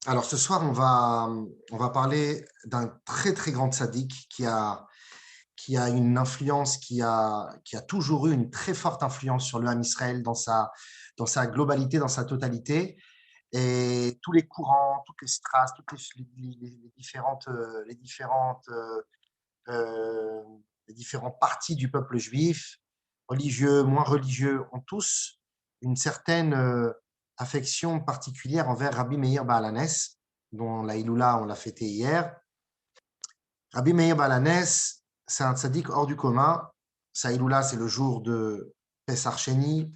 Alors ce soir, on va parler d'un très très grand tzaddik qui a une influence, qui a toujours eu une très forte influence sur le Ham Israël dans sa globalité, dans sa totalité. Et tous les courants, toutes les strates, les différentes, euh, les différentes parties du peuple juif, religieux, moins religieux, ont tous une certaine affection particulière envers Rabbi Meir Baal HaNes, dont la Iloula, on l'a fêté hier. Rabbi Meir Baal HaNes, c'est un tzaddik hors du commun. Sa Iloula, c'est le jour de Pessar Sheni,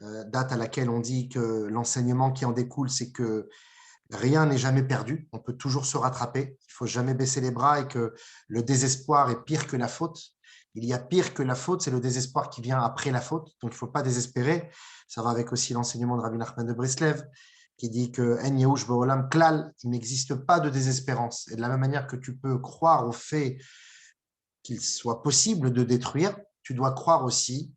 date à laquelle on dit que l'enseignement qui en découle, c'est que rien n'est jamais perdu, on peut toujours se rattraper, il ne faut jamais baisser les bras et que le désespoir est pire que la faute. Il y a pire que la faute, c'est le désespoir qui vient après la faute, donc il ne faut pas désespérer. Ça va avec aussi l'enseignement de Rabbi Nachman de Breslev, qui dit que En Yehush Ba'olam Klal, il n'existe pas de désespérance. Et de la même manière que tu peux croire au fait qu'il soit possible de détruire, tu dois croire aussi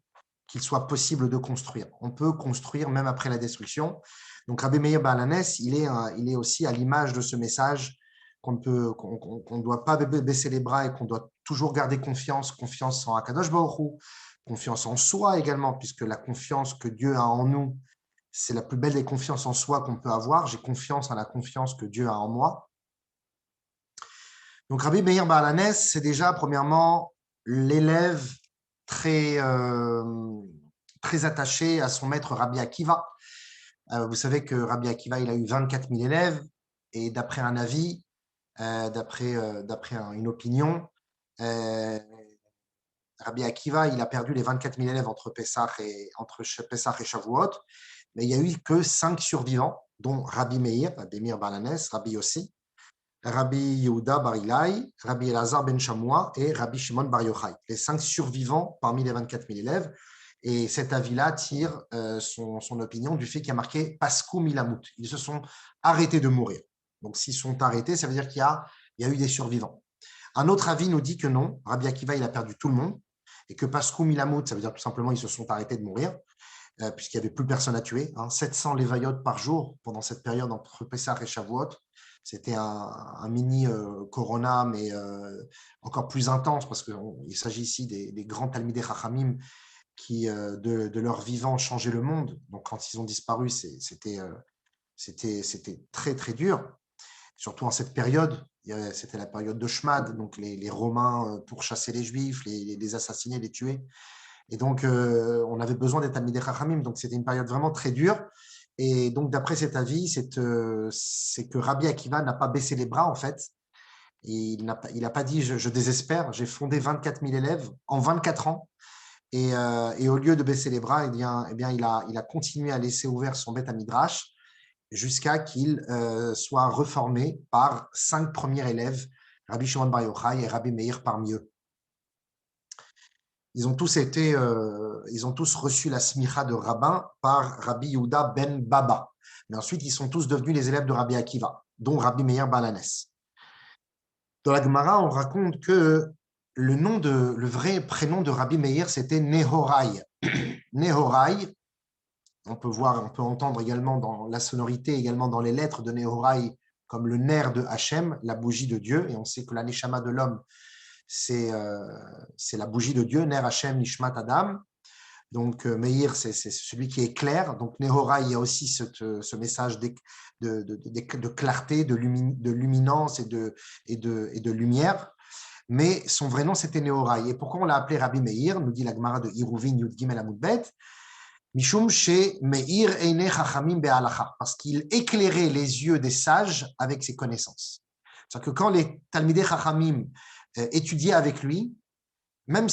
qu'il soit possible de construire. On peut construire même après la destruction. Donc Rabbi Meir Baal HaNes, il est aussi à l'image de ce message qu'on ne doit pas baisser les bras et qu'on doit toujours garder confiance en Akadosh Baruch Hu, confiance en soi également, puisque la confiance que Dieu a en nous, c'est la plus belle des confiances en soi qu'on peut avoir. J'ai confiance en la confiance que Dieu a en moi. Donc Rabbi Meir Baal HaNes, c'est déjà premièrement l'élève très, très attaché à son maître Rabbi Akiva. Vous savez que Rabbi Akiva, il a eu 24 000 élèves et d'après un avis, d'après une opinion, euh, Rabbi Akiva, il a perdu les 24 000 élèves entre Pessah et Shavuot, mais il n'y a eu que 5 survivants, dont Rabbi Meir, Rabbi Meir Baal HaNes, Rabbi Yossi, Rabbi Yehuda Bar Ilai, Rabbi Elazar Ben Shamoua et Rabbi Shimon Bar Yochai, les 5 survivants parmi les 24 000 élèves. Et cet avis-là tire son opinion du fait qu'il y a marqué Paskou Milamut. Ils se sont arrêtés de mourir. Donc, s'ils sont arrêtés, ça veut dire qu'il y a eu des survivants. Un autre avis nous dit que non, Rabbi Akiva, il a perdu tout le monde, et que Paskou Milamut, ça veut dire tout simplement qu'ils se sont arrêtés de mourir, puisqu'il n'y avait plus personne à tuer. 700 lévayotes par jour pendant cette période entre Pessah et Shavuot. C'était un mini Corona, mais encore plus intense, parce qu'il s'agit ici des grands Talmidei Chachamim qui, de leur vivant, changeaient le monde. Donc, quand ils ont disparu, c'était très, très dur, surtout en cette période. C'était la période de Shmad, donc les Romains pourchassaient les Juifs, les assassinaient, les tuaient. Et donc, on avait besoin des Talmidei Chachamim. Donc, c'était une période vraiment très dure. Et donc, d'après cet avis, c'est que Rabbi Akiva n'a pas baissé les bras, en fait. Et il n'a pas dit je désespère. J'ai fondé 24 000 élèves en 24 ans. Et au lieu de baisser les bras, eh bien, il a continué à laisser ouvert son Beth Midrash jusqu'à qu'il soit reformé par 5 premiers élèves, Rabbi Shimon Bar Yochai et Rabbi Meir parmi eux. Ils ont tous reçu la smicha de rabbin par Rabbi Yehuda ben Baba. Mais ensuite, ils sont tous devenus les élèves de Rabbi Akiva, dont Rabbi Meir Baal HaNes. Dans la Gemara, on raconte que le vrai prénom de Rabbi Meir, c'était Nehorai. Nehorai, on peut entendre également dans la sonorité, également dans les lettres de Nehorai, comme le ner de Hachem, la bougie de Dieu. Et on sait que la neshama de l'homme, c'est la bougie de Dieu, ner Hachem Nishmat Adam. Donc, Meir, c'est celui qui est clair. Donc, Nehorai, il y a aussi ce message de clarté, de luminance et de lumière. Mais son vrai nom, c'était Nehorai. Et pourquoi on l'a appelé Rabbi Meir, nous dit la Gemara de Iruvin Yud Gimel Amudbet, Mishum she Meir Eine Chachamim Be'alacha, parce qu'il éclairait les yeux des sages avec ses connaissances. C'est-à-dire que quand les Talmidei Chachamim étudiaient avec lui, même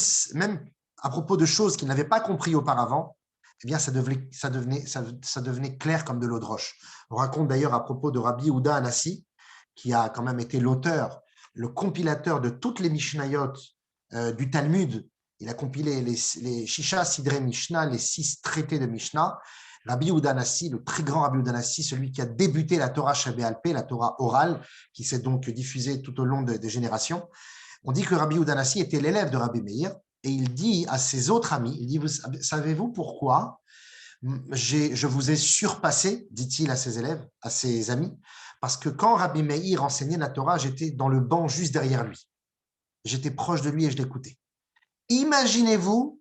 à propos de choses qu'ils n'avaient pas compris auparavant, eh bien, ça devenait clair comme de l'eau de roche. On raconte d'ailleurs à propos de Rabbi Yehuda Anassi, qui a quand même été l'auteur, le compilateur de toutes les Mishnayot du Talmud. Il a compilé les Shisha Sidrei Mishnah, les 6 traités de Mishnah. Rabbi Yehuda Anassi, le très grand Rabbi Yehuda Anassi, celui qui a débuté la Torah Shebé'al Peh, la Torah orale, qui s'est donc diffusée tout au long des générations. On dit que Rabbi Yehuda Anassi était l'élève de Rabbi Meir, et il dit à ses autres amis, il dit, savez-vous pourquoi je vous ai surpassé, dit-il à ses élèves, à ses amis, parce que quand Rabbi Meir enseignait la Torah, j'étais dans le banc juste derrière lui. J'étais proche de lui et je l'écoutais. Imaginez-vous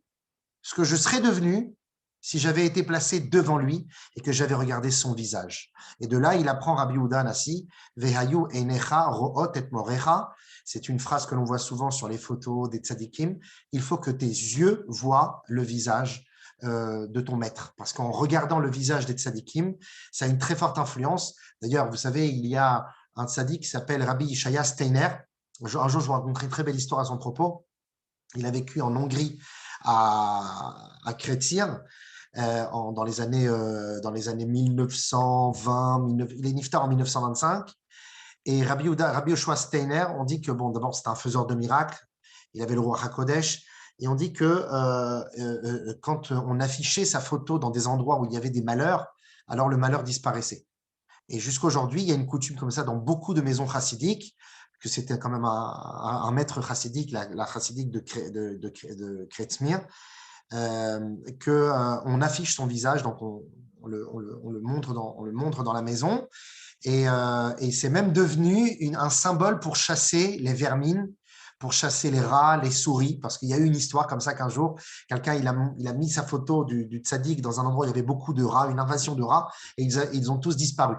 ce que je serais devenu si j'avais été placé devant lui et que j'avais regardé son visage. Et de là, il apprend Rabbi Yehuda Anassi, Vehayu einecha ro'ot et morecha. C'est une phrase que l'on voit souvent sur les photos des tzadikim. Il faut que tes yeux voient le visage de ton maître. Parce qu'en regardant le visage des tzadikim, ça a une très forte influence. D'ailleurs, vous savez, il y a un tzadik qui s'appelle Rabbi Ishaya Steiner. Un jour, je vous raconterai une très belle histoire à son propos. Il a vécu en Hongrie à Crétir dans les années 1920. Il est niftar en 1925. Et Rabbi Yoshua Steiner, on dit que, bon, d'abord, c'était un faiseur de miracles. Il avait le roi HaKodesh. Et on dit que quand on affichait sa photo dans des endroits où il y avait des malheurs, alors le malheur disparaissait. Et jusqu'à aujourd'hui, il y a une coutume comme ça dans beaucoup de maisons chassidiques, que c'était quand même un maître chassidique, la chassidique de Kretzmir, qu'on affiche son visage, donc on le montre dans la maison. Et c'est même devenu un symbole pour chasser les vermines, pour chasser les rats, les souris, parce qu'il y a eu une histoire comme ça qu'un jour, quelqu'un il a mis sa photo du tzaddik dans un endroit où il y avait beaucoup de rats, une invasion de rats, et ils ont tous disparu.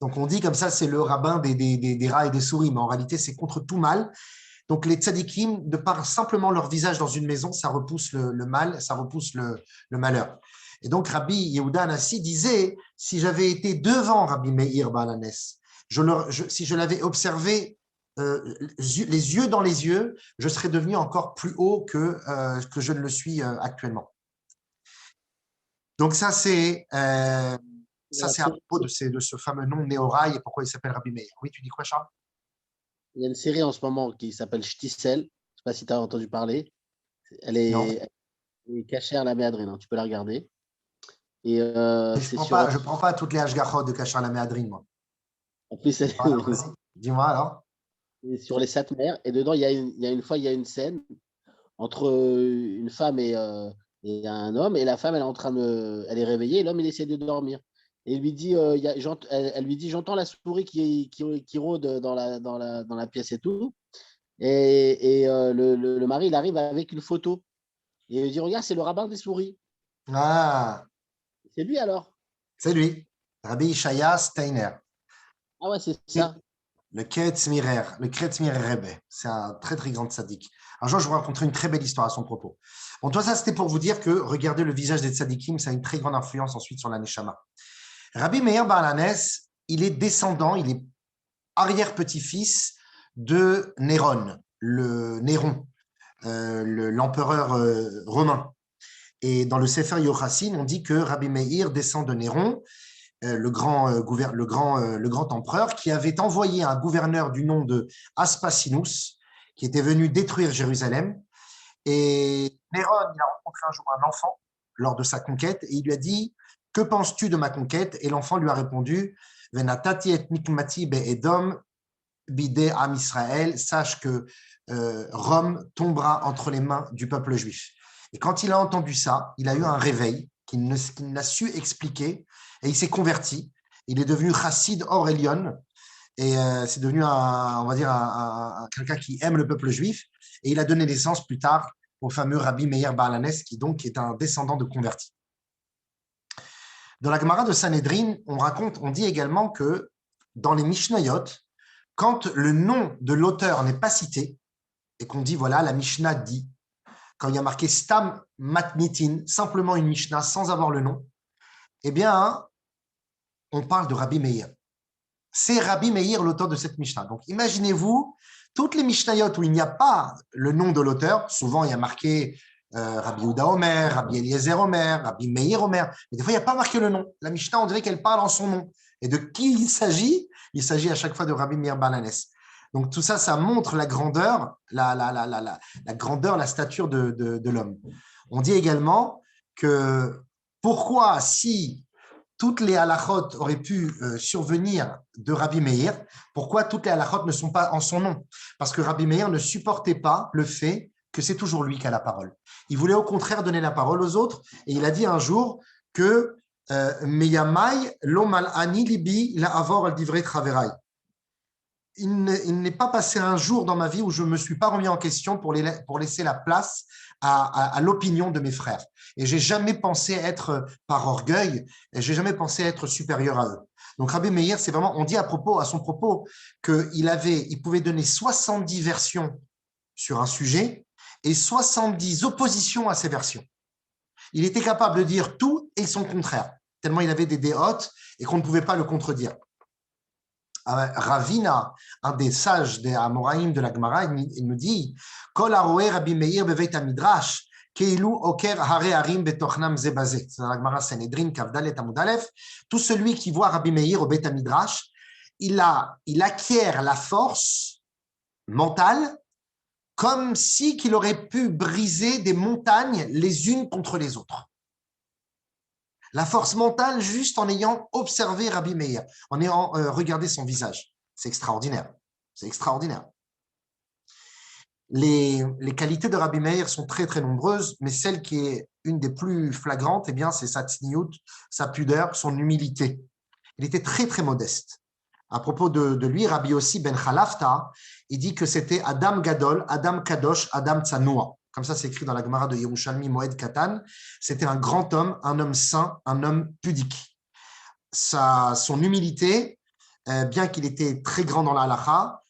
Donc on dit comme ça, c'est le rabbin des rats et des souris, mais en réalité, c'est contre tout mal. Donc les tzadikim, de par simplement leur visage dans une maison, ça repousse le mal, ça repousse le malheur. Et donc Rabbi Yehuda Anassi disait, si j'avais été devant Rabbi Meir Baal HaNes, si je l'avais observé les yeux dans les yeux, je serais devenu encore plus haut que je ne le suis actuellement. Donc ça, c'est à propos de ce fameux nom Néoraï et pourquoi il s'appelle Rabbi Meir. Oui, tu dis quoi, Charles? Il y a une série en ce moment qui s'appelle Shtisel. Je ne sais pas si tu as entendu parler. Elle Non. est cachée à la Méadrine. Hein. Tu peux la regarder. Et je ne prends pas toutes les Hashgachot de Kachar la Méadrine, moi. En plus, dis-moi alors. Sur les sept mers. Et dedans, il y a une scène entre une femme et un homme. Et la femme, elle est réveillée. Et l'homme, il essaie de dormir. Et il lui dit, elle lui dit, j'entends la souris qui rôde dans la pièce et tout. Et le mari, il arrive avec une photo. Et il lui dit, regarde, c'est le rabbin des souris. Ah, C'est lui alors? c'est lui, Rabbi Ishaya Steiner. Ah ouais, c'est ça. Le Kretzmirer Rebbe. C'est un très, très grand tzaddik. Un jour, je vous raconterai une très belle histoire à son propos. Bon, toi, ça, c'était pour vous dire que regarder le visage des tzaddikim, ça a une très grande influence ensuite sur la Neshama. Rabbi Meir Baal HaNes, il est descendant, il est arrière-petit-fils de Néron, l'empereur romain. Et dans le Sefer Yochassin, on dit que Rabbi Meir descend de Néron, le grand empereur, qui avait envoyé un gouverneur du nom de Aspasinus, qui était venu détruire Jérusalem. Et Néron, il a rencontré un jour un enfant lors de sa conquête, et il lui a dit, que penses-tu de ma conquête? Et l'enfant lui a répondu, Venatati et nikmati be'edom bidé am Israël, sache que Rome tombera entre les mains du peuple juif. Et quand il a entendu ça, il a eu un réveil qu'il n'a su expliquer et il s'est converti. Il est devenu chassid Or Elyon et c'est devenu on va dire quelqu'un qui aime le peuple juif et il a donné naissance plus tard au fameux Rabbi Meir Baal HaNes qui donc est un descendant de convertis. Dans la Gemara de Sanhedrin, on dit également que dans les Mishnayot, quand le nom de l'auteur n'est pas cité et qu'on dit voilà la Mishnah dit, quand il y a marqué Stam Matnitin, simplement une Mishnah sans avoir le nom, eh bien, on parle de Rabbi Meir. C'est Rabbi Meir l'auteur de cette Mishnah. Donc, imaginez-vous, toutes les Mishnayot où il n'y a pas le nom de l'auteur, souvent il y a marqué Rabbi Yehuda Omer, Rabbi Eliezer Omer, Rabbi Meir Omer, mais des fois il n'y a pas marqué le nom. La Mishnah, on dirait qu'elle parle en son nom. Et de qui il s'agit? Il s'agit à chaque fois de Rabbi Meir Baal HaNes. Donc tout ça, ça montre la grandeur, la grandeur, la stature de l'homme. On dit également que pourquoi, si toutes les halachot auraient pu survenir de Rabbi Meir, pourquoi toutes les halachot ne sont pas en son nom? Parce que Rabbi Meir ne supportait pas le fait que c'est toujours lui qui a la parole. Il voulait au contraire donner la parole aux autres, et il a dit un jour que Meyamai lo mal'ani libi la avor al divrei traverai. il n'est pas passé un jour dans ma vie où je ne me suis pas remis en question pour laisser la place à l'opinion de mes frères. Et j'ai jamais pensé être par orgueil, et j'ai jamais pensé être supérieur à eux. Donc Rabbi Meir, c'est vraiment, on dit à son propos il pouvait donner 70 versions sur un sujet et 70 oppositions à ces versions. Il était capable de dire tout et son contraire, tellement il avait des déotes et qu'on ne pouvait pas le contredire. Ravina, un des sages des Amoraïm de la Gemara, il nous dit Kol haroé Rabbi Meir beveit hamidrash keilu oker hare harim betochnam zebazé. C'est dans la Gemara Sanhedrin Kavdalet Amud Aleph. Tout celui qui voit Rabbi Meir au Beit Hamidrash, il acquiert la force mentale comme si qu'il aurait pu briser des montagnes les unes contre les autres. La force mentale juste en ayant observé Rabbi Meir, en ayant regardé son visage. C'est extraordinaire. C'est extraordinaire. Les qualités de Rabbi Meir sont très, très nombreuses, mais celle qui est une des plus flagrantes, eh bien, c'est sa tsniout, sa pudeur, son humilité. Il était très, très modeste. À propos de lui, Rabbi Yossi ben Chalafta, il dit que c'était Adam Gadol, Adam Kadosh, Adam Tzanoua. Comme ça, c'est écrit dans la Gemara de Yerushalmi Moed Katan. C'était un grand homme, un homme saint, un homme pudique. Son humilité, bien qu'il était très grand dans la halakha,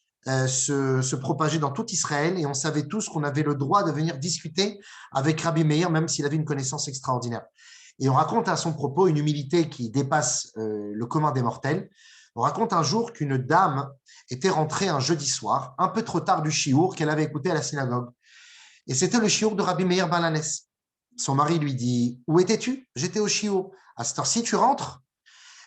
se propageait dans tout Israël et on savait tous qu'on avait le droit de venir discuter avec Rabbi Meir, même s'il avait une connaissance extraordinaire. Et on raconte à son propos une humilité qui dépasse le commun des mortels. On raconte un jour qu'une dame était rentrée un jeudi soir, un peu trop tard du shiur qu'elle avait écouté à la synagogue. Et c'était le shiur de Rabbi Meir Balanes. Son mari lui dit « Où étais-tu ? J'étais au shiur. À cette heure-ci, tu rentres ?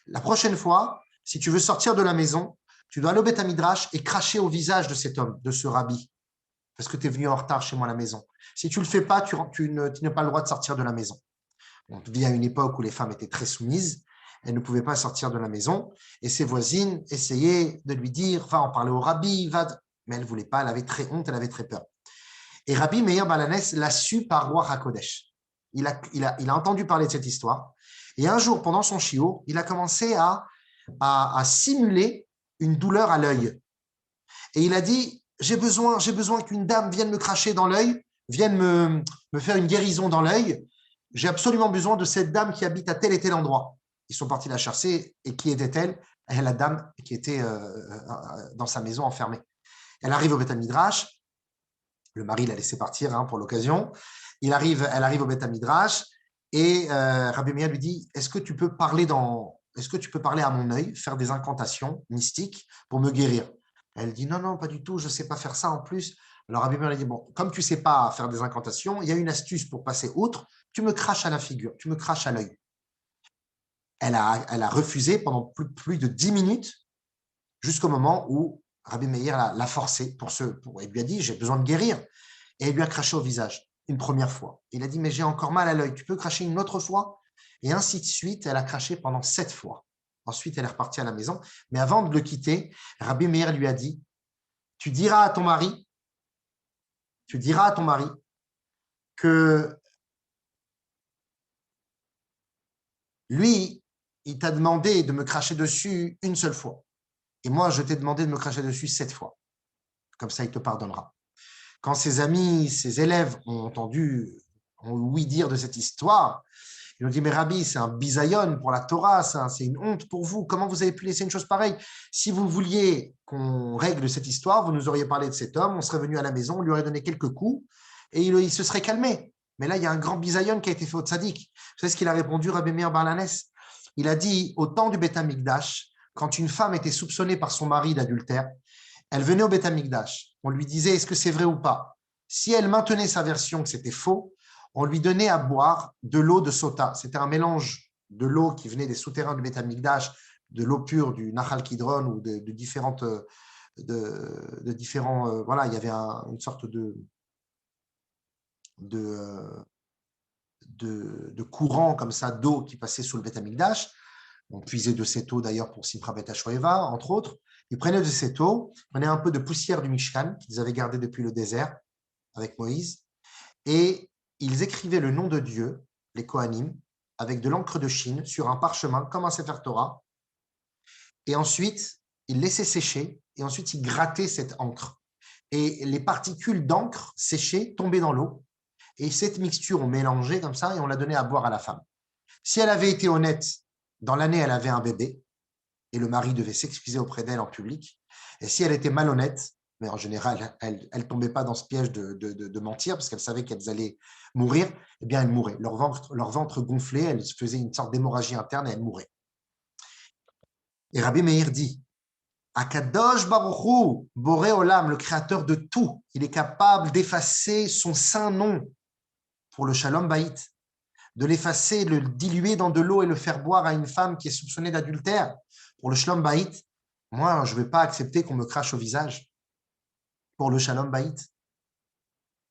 La prochaine fois, si tu veux sortir de la maison, tu dois aller au Beth Midrash et cracher au visage de cet homme, de ce rabbi, parce que tu es venu en retard chez moi à la maison. Si tu ne le fais pas, tu n'as pas le droit de sortir de la maison. » On vit à une époque où les femmes étaient très soumises. Elle ne pouvait pas sortir de la maison et ses voisines essayaient de lui dire « Va en parler au rabbi, va… » Mais elle ne voulait pas, elle avait très honte, elle avait très peur. Et Rabbi Meir Balanes l'a su par Roi HaKodesh. Il a entendu parler de cette histoire. Et un jour, pendant son shiur, il a commencé à simuler une douleur à l'œil. Et il a dit, j'ai besoin qu'une dame vienne me cracher dans l'œil, vienne me faire une guérison dans l'œil. J'ai absolument besoin de cette dame qui habite à tel et tel endroit. Ils sont partis la chercher. Et qui était-elle ? La dame qui était dans sa maison enfermée. Elle arrive au Beth Midrash. Le mari l'a laissé partir pour l'occasion. Elle arrive au Beth Midrash et Rabbi Meir lui dit est-ce que tu peux parler à mon œil, faire des incantations mystiques pour me guérir? Elle dit non, pas du tout, je ne sais pas faire ça en plus. Alors Rabbi Meir lui dit bon, comme tu ne sais pas faire des incantations, il y a une astuce pour passer outre, tu me craches à la figure, tu me craches à l'œil. Elle a refusé pendant plus de 10 minutes jusqu'au moment où Rabbi Meir l'a forcé il lui a dit j'ai besoin de guérir. Et il lui a craché au visage une première fois. Il a dit mais j'ai encore mal à l'œil, tu peux cracher une autre fois? Et ainsi de suite, elle a craché pendant 7 fois. Ensuite, elle est repartie à la maison. Mais avant de le quitter, Rabbi Meir lui a dit tu diras à ton mari que lui, il t'a demandé de me cracher dessus une seule fois. Et moi, je t'ai demandé de me cracher dessus 7 fois. Comme ça, il te pardonnera. Quand ses amis, ses élèves ont ouï dire de cette histoire, ils ont dit, mais Rabbi, c'est un bisayon pour la Torah, c'est une honte pour vous. Comment vous avez pu laisser une chose pareille? Si vous vouliez qu'on règle cette histoire, vous nous auriez parlé de cet homme, on serait venu à la maison, on lui aurait donné quelques coups et il se serait calmé. Mais là, il y a un grand bisayon qui a été fait au tzaddik. Vous savez ce qu'il a répondu, Rabbi Meir Balanes? Il a dit, au temps du Beth Amikdash, quand une femme était soupçonnée par son mari d'adultère, elle venait au Beth Amikdash. On lui disait, est-ce que c'est vrai ou pas? Si elle maintenait sa version que c'était faux, on lui donnait à boire de l'eau de sota. C'était un mélange de l'eau qui venait des souterrains du Beth Amikdash, de l'eau pure du Nahal Kidron ou de différents, voilà, il y avait une sorte de courant comme ça d'eau qui passait sous le Beth Amikdash. On puisait de cette eau d'ailleurs pour Simcha Bet HaShoeva, entre autres. Ils prenaient de cette eau, prenaient un peu de poussière du Mishkan qu'ils avaient gardé depuis le désert avec Moïse, et ils écrivaient le nom de Dieu, les Kohanim, avec de l'encre de Chine sur un parchemin comme un Sefer Torah. Et ensuite, il laissait sécher et ensuite il grattait cette encre. Et les particules d'encre séchées tombaient dans l'eau. Et cette mixture, on mélangeait comme ça et on la donnait à boire à la femme. Si elle avait été honnête, dans l'année, elle avait un bébé et le mari devait s'excuser auprès d'elle en public. Et si elle était malhonnête, mais en général, elle ne tombait pas dans ce piège de mentir parce qu'elle savait qu'elles allaient mourir, eh bien, elles mouraient. Leur ventre gonflait, elles faisaient une sorte d'hémorragie interne et elles mouraient. Et Rabbi Meir dit, Akadosh Baruch Hu, Boré Olam, le créateur de tout, il est capable d'effacer son saint nom pour le Shalom Baït, de l'effacer, de le diluer dans de l'eau et le faire boire à une femme qui est soupçonnée d'adultère pour le Shalom Baït. Moi, je ne vais pas accepter qu'on me crache au visage pour le Shalom Baït.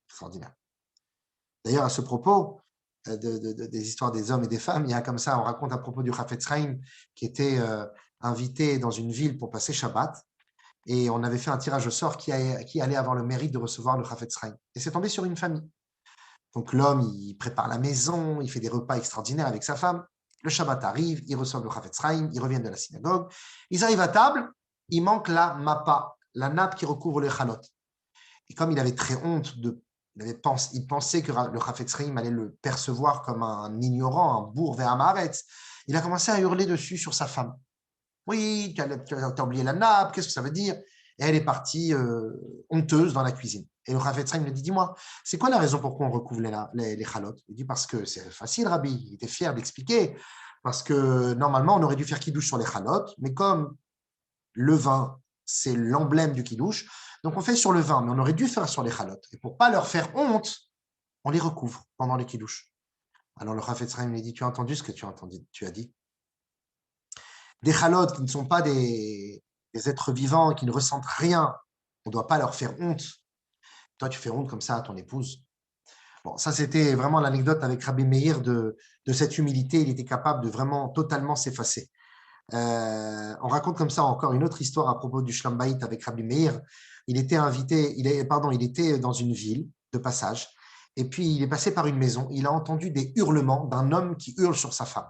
Extraordinaire. D'ailleurs, à ce propos des histoires des hommes et des femmes, il y a comme ça, on raconte à propos du Chafetz Chaim qui était invité dans une ville pour passer Shabbat. Et on avait fait un tirage au sort qui allait avoir le mérite de recevoir le Chafetz Chaim. Et c'est tombé sur une famille. Donc l'homme, il prépare la maison, il fait des repas extraordinaires avec sa femme. Le Shabbat arrive, ils reçoivent le Chafetz Chaim, ils reviennent de la synagogue. Ils arrivent à table, il manque la mappa, la nappe qui recouvre les chalot. Et comme il avait très honte, il pensait que le Chafetz Chaim allait le percevoir comme un ignorant, un bourg vers Amaretz, il a commencé à hurler dessus sur sa femme. Oui, tu as oublié la nappe, qu'est-ce que ça veut dire? Et elle est partie honteuse dans la cuisine. Et le Chafetz Chaim lui dit, dis-moi, c'est quoi la raison pourquoi on recouvre les chalotes? Il dit, parce que c'est facile, Rabbi. Il était fier d'expliquer. Parce que normalement, on aurait dû faire kidouche sur les chalotes, mais comme le vin, c'est l'emblème du kidouche, donc on fait sur le vin, mais on aurait dû faire sur les chalotes. Et pour ne pas leur faire honte, on les recouvre pendant les kidouches. Alors le Chafetz Chaim lui dit, tu as entendu ce que tu as dit? Des chalotes qui ne sont pas des êtres vivants, qui ne ressentent rien, on ne doit pas leur faire honte. Toi, tu fais honte comme ça à ton épouse. Bon, ça, c'était vraiment l'anecdote avec Rabbi Meir de cette humilité. Il était capable de vraiment totalement s'effacer. On raconte comme ça encore une autre histoire à propos du Shalom Bayit avec Rabbi Meir. Il était dans une ville de passage. Et puis, il est passé par une maison. Il a entendu des hurlements d'un homme qui hurle sur sa femme.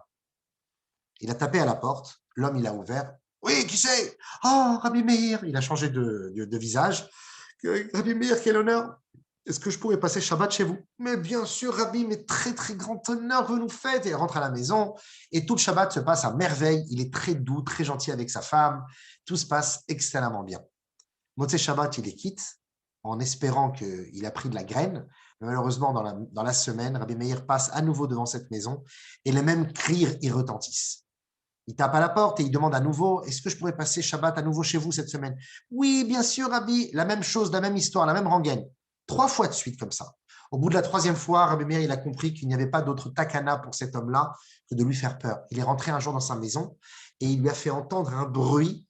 Il a tapé à la porte. L'homme, il a ouvert. Oui, qui c'est? Oh, Rabbi Meir. Il a changé de visage. Rabbi Meir, quel honneur. Est-ce que je pourrais passer Shabbat chez vous? Mais bien sûr, Rabbi, mais très, très grand honneur que vous nous faites. Et il rentre à la maison et tout le Shabbat se passe à merveille. Il est très doux, très gentil avec sa femme. Tout se passe excellemment bien. Motzei Shabbat, il les quitte en espérant qu'il a pris de la graine. Mais malheureusement, dans la semaine, Rabbi Meir passe à nouveau devant cette maison et les mêmes cris y retentissent. Il tape à la porte et il demande à nouveau, est-ce que je pourrais passer Shabbat à nouveau chez vous cette semaine? Oui, bien sûr, Rabbi. La même chose, la même histoire, la même rengaine. 3 fois de suite comme ça. Au bout de la 3e fois, Rabbi Meir, il a compris qu'il n'y avait pas d'autre takana pour cet homme-là que de lui faire peur. Il est rentré un jour dans sa maison et il lui a fait entendre un bruit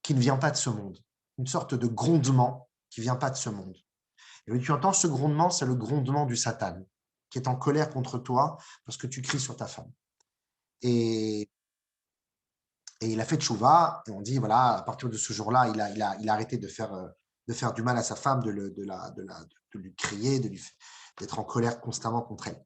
qui ne vient pas de ce monde. Une sorte de grondement qui ne vient pas de ce monde. Et tu entends ce grondement, c'est le grondement du Satan qui est en colère contre toi parce que tu cries sur ta femme. Et il a fait tchouva, et on dit, voilà, à partir de ce jour-là, il a arrêté de faire du mal à sa femme, de lui crier, d'être en colère constamment contre elle.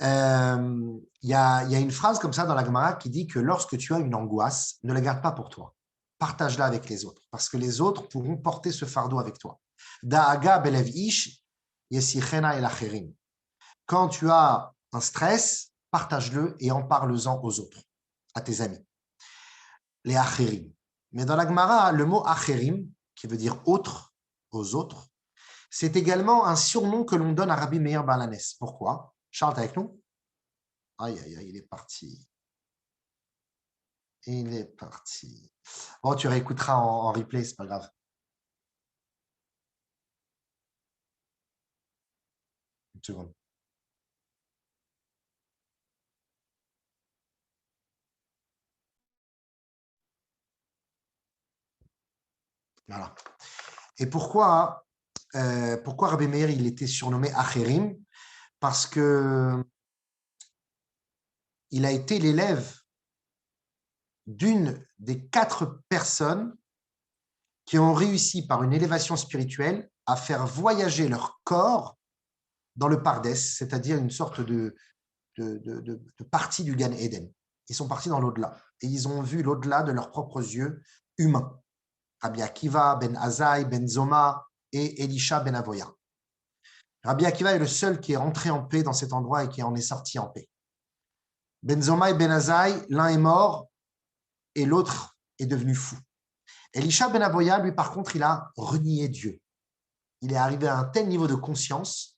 Il y a une phrase comme ça dans la Gemara qui dit que lorsque tu as une angoisse, ne la garde pas pour toi. Partage-la avec les autres, parce que les autres pourront porter ce fardeau avec toi. Da'aga belev ish yesichena el acherim. Quand tu as un stress, partage-le et en parle-en aux autres, à tes amis. Les acherim. Mais dans la Gemara, le mot acherim, qui veut dire autre, aux autres, c'est également un surnom que l'on donne à Rabbi Meir Baal Hanes. Pourquoi? Charles, t'es avec nous? Aïe, aïe, aïe, il est parti. Il est parti. Oh, tu réécouteras en replay, c'est pas grave. Une seconde. Voilà. Et pourquoi Rabbi Meir il était surnommé Acherim? Parce que il a été l'élève d'une des 4 personnes qui ont réussi par une élévation spirituelle à faire voyager leur corps dans le Pardès, c'est-à-dire une sorte de partie du Gan Eden. Ils sont partis dans l'au-delà. et ils ont vu l'au-delà de leurs propres yeux humains. Rabbi Akiva, Ben Azaï, Ben Zoma et Elisha Ben Avoya. Rabbi Akiva est le seul qui est rentré en paix dans cet endroit et qui en est sorti en paix. Ben Zoma et Ben Azaï, l'un est mort et l'autre est devenu fou. Elisha Ben Avoya, lui, par contre, il a renié Dieu. Il est arrivé à un tel niveau de conscience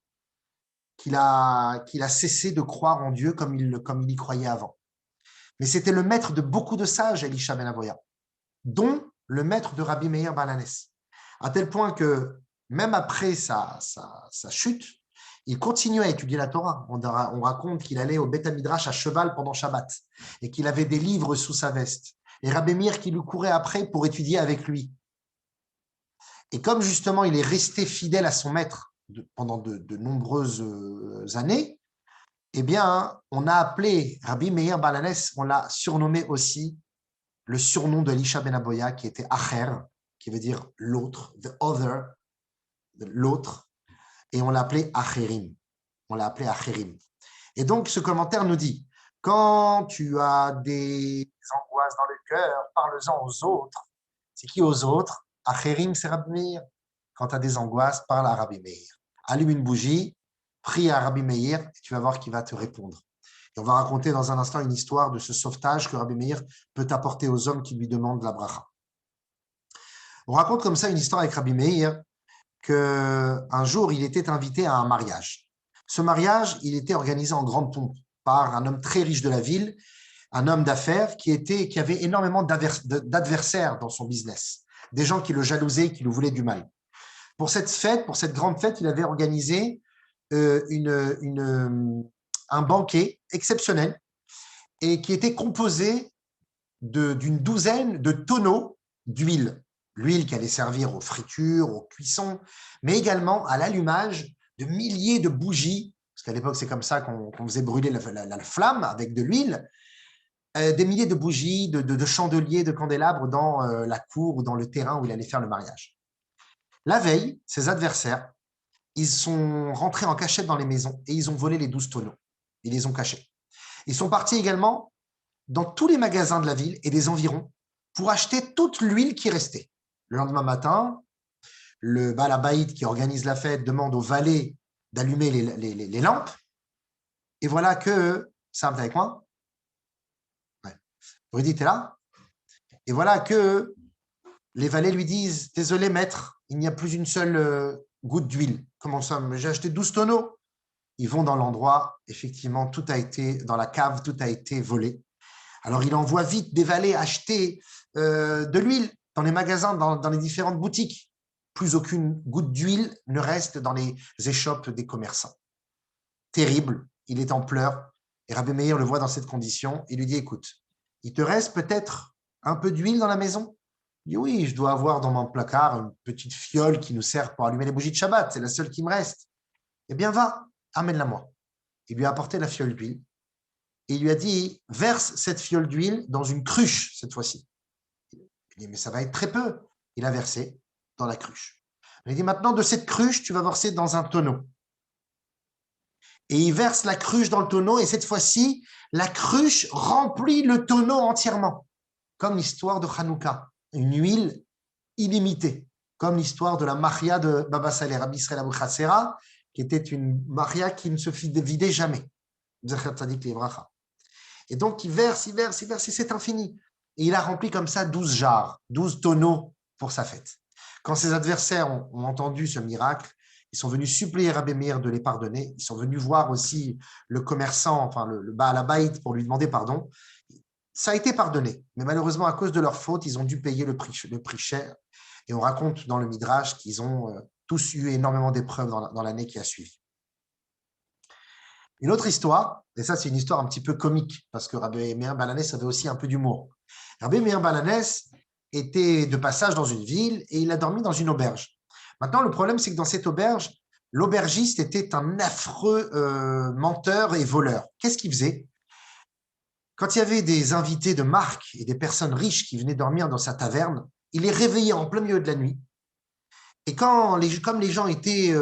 qu'il a cessé de croire en Dieu comme il y croyait avant. Mais c'était le maître de beaucoup de sages, Elisha Ben Avoya, dont le maître de Rabbi Meir Balanès, à tel point que même après sa chute, il continuait à étudier la Torah. On raconte qu'il allait au Beth Midrash à cheval pendant Shabbat et qu'il avait des livres sous sa veste. Et Rabbi Meir qui lui courait après pour étudier avec lui. Et comme justement il est resté fidèle à son maître pendant de nombreuses années, eh bien, on a appelé Rabbi Meir Balanès, on l'a surnommé aussi le surnom de Elisha Ben Avoya, qui était Acher, qui veut dire l'autre, the other, l'autre, et on l'a appelé Acherim. On l'a appelé Acherim. Et donc, ce commentaire nous dit, quand tu as des angoisses dans le cœur, parle-en aux autres. C'est qui aux autres? Acherim, c'est Rabbi Meir. Quand tu as des angoisses, parle à Rabbi Meir. Allume une bougie, prie à Rabbi Meir, et tu vas voir qu'il va te répondre. Et on va raconter dans un instant une histoire de ce sauvetage que Rabbi Meir peut apporter aux hommes qui lui demandent la bracha. On raconte comme ça une histoire avec Rabbi Meir qu'un jour, il était invité à un mariage. Ce mariage, il était organisé en grande pompe par un homme très riche de la ville, un homme d'affaires qui avait énormément d'adversaires dans son business, des gens qui le jalousaient, qui lui voulaient du mal. Pour cette grande fête, il avait organisé un banquet exceptionnel et qui était composé d'une douzaine de tonneaux d'huile. L'huile qui allait servir aux fritures, aux cuissons, mais également à l'allumage de milliers de bougies, parce qu'à l'époque, c'est comme ça qu'on faisait brûler la flamme avec de l'huile, des milliers de bougies, de chandeliers, de candélabres dans la cour ou dans le terrain où il allait faire le mariage. La veille, ses adversaires, ils sont rentrés en cachette dans les maisons et ils ont volé les 12 tonneaux. Ils les ont cachés. Ils sont partis également dans tous les magasins de la ville et des environs pour acheter toute l'huile qui restait. Le lendemain matin, le Baal Habayit qui organise la fête demande aux valets d'allumer les lampes. Et voilà que, ça, vous avec moi? Ouais. Rudy, t'es là? Et voilà que les valets lui disent, désolé maître, il n'y a plus une seule goutte d'huile. Comment ça? J'ai acheté 12 tonneaux. Ils vont dans l'endroit, effectivement, tout a été, dans la cave, tout a été volé. Alors, il envoie vite des valets acheter de l'huile dans les magasins, dans les différentes boutiques. Plus aucune goutte d'huile ne reste dans les échoppes des commerçants. Terrible, il est en pleurs. Et Rabbi Meir le voit dans cette condition. Il lui dit, écoute, il te reste peut-être un peu d'huile dans la maison? Il dit, oui, je dois avoir dans mon placard une petite fiole qui nous sert pour allumer les bougies de Shabbat. C'est la seule qui me reste. Eh bien, va, amène-la moi. Il lui a apporté la fiole d'huile. Et il lui a dit, verse cette fiole d'huile dans une cruche cette fois-ci. Il dit, mais ça va être très peu. Il a versé dans la cruche. Il dit, maintenant, de cette cruche, tu vas verser dans un tonneau. Et il verse la cruche dans le tonneau, et cette fois-ci, la cruche remplit le tonneau entièrement, comme l'histoire de Hanouka, une huile illimitée, comme l'histoire de la Maria de Baba Saleh, Rabbi Israël Abu Chatzera, qui était une Maria qui ne se vidait jamais. Et donc, il verse, et c'est infini. Et il a rempli comme ça 12 jarres, 12 tonneaux pour sa fête. Quand ses adversaires ont entendu ce miracle, ils sont venus supplier Rabbi Meir de les pardonner. Ils sont venus voir aussi le commerçant, enfin le Baal Habayit, pour lui demander pardon. Ça a été pardonné, mais malheureusement, à cause de leur faute, ils ont dû payer le prix cher. Et on raconte dans le Midrash qu'ils ont tous eu énormément d'épreuves dans l'année qui a suivi. Une autre histoire, et ça c'est une histoire un petit peu comique, parce que Rabbi Meir Balanès avait aussi un peu d'humour. Rabbi Meir Balanès était de passage dans une ville et il a dormi dans une auberge. Maintenant, le problème, c'est que dans cette auberge, l'aubergiste était un affreux menteur et voleur. Qu'est-ce qu'il faisait? Quand il y avait des invités de marque et des personnes riches qui venaient dormir dans sa taverne, il les réveillait en plein milieu de la nuit Et comme les gens étaient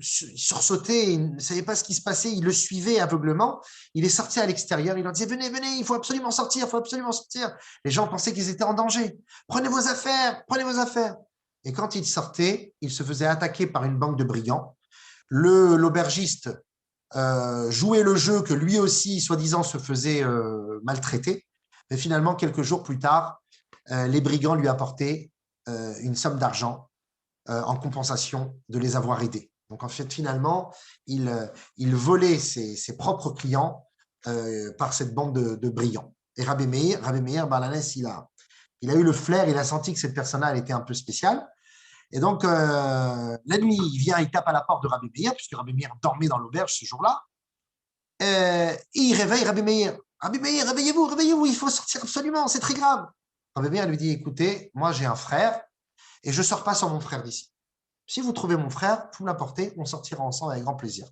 sursautés, ils ne savaient pas ce qui se passait, ils le suivaient aveuglement, il est sorti à l'extérieur, il leur disait, venez, venez, il faut absolument sortir, il faut absolument sortir. Les gens pensaient qu'ils étaient en danger. Prenez vos affaires, prenez vos affaires. Et quand il sortait, il se faisait attaquer par une bande de brigands. L'aubergiste jouait le jeu que lui aussi, soi-disant, se faisait maltraiter. Mais finalement, quelques jours plus tard, les brigands lui apportaient une somme d'argent en compensation de les avoir aidés. Donc, en fait, finalement, il volait ses propres clients par cette bande de brigands. Et Rabbi Meir, Balanès, il a eu le flair, il a senti que cette personne-là, elle était un peu spéciale. Et donc, la nuit, il vient, il tape à la porte de Rabbi Meir, puisque Rabbi Meir dormait dans l'auberge ce jour-là. Et il réveille Rabbi Meir. Rabbi Meir, réveillez-vous, réveillez-vous, il faut sortir absolument, c'est très grave. Rabbi Meir lui dit, écoutez, moi j'ai un frère et je ne sors pas sans mon frère d'ici. Si vous trouvez mon frère, vous me l'apportez, on sortira ensemble avec grand plaisir.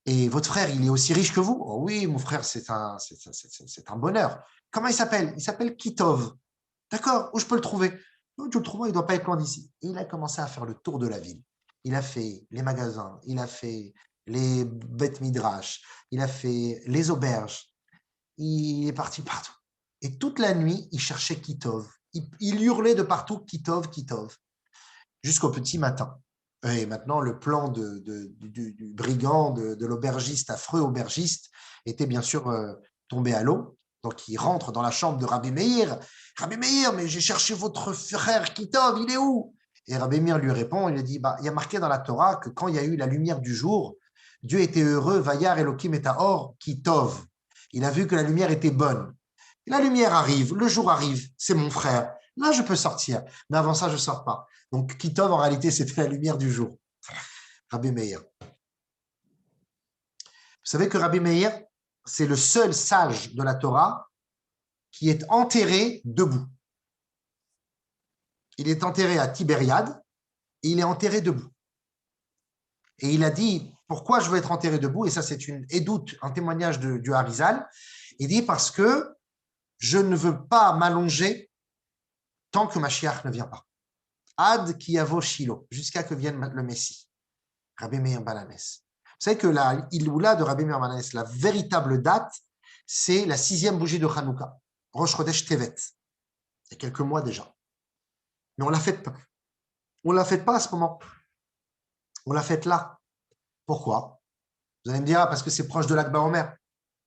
Et votre frère, il est aussi riche que vous? Oh oui, mon frère, c'est un bonheur. Comment il s'appelle? Il s'appelle Kitov. D'accord, où je peux le trouver? Tu le trouves, il ne doit pas être loin d'ici. Et il a commencé à faire le tour de la ville. Il a fait les magasins, il a fait les bêtes midrash, il a fait les auberges. Il est parti partout. Et toute la nuit, il cherchait Kitov. Il hurlait de partout Kitov, Kitov, jusqu'au petit matin. Et maintenant, le plan du brigand, de l'aubergiste, affreux aubergiste, était bien sûr tombé à l'eau. Donc, il rentre dans la chambre de Rabbi Meir. Rabbi Meir, mais j'ai cherché votre frère Kitov, il est où? Et Rabbi Meir lui répond, il lui dit, il y a marqué dans la Torah que quand il y a eu la lumière du jour, Dieu était heureux, Vayar Elohim et Or, Kitov. Il a vu que la lumière était bonne. La lumière arrive, le jour arrive, c'est mon frère. Là, je peux sortir. Mais avant ça, je ne sors pas. Donc, Kitov, en réalité, c'était la lumière du jour. Rabbi Meir. Vous savez que Rabbi Meir, c'est le seul sage de la Torah qui est enterré debout. Il est enterré à Tibériade et il est enterré debout. Et il a dit, pourquoi je veux être enterré debout? Et ça, c'est une édoute, un témoignage du Harizal. Il dit, parce que je ne veux pas m'allonger tant que Mashiach ne vient pas. Ad kiyavo Shilo, jusqu'à que vienne le Messie. Rabbi Meir Balanès. Vous savez que la Iloula de Rabbi Meir Balanès, la véritable date, c'est la 6e bougie de Hanouka, Rosh Chodesh Tevet. Il y a quelques mois déjà. Mais on ne la fête pas. On ne la fête pas à ce moment. On la fête là. Pourquoi? Vous allez me dire, parce que c'est proche de l'Akba Omer,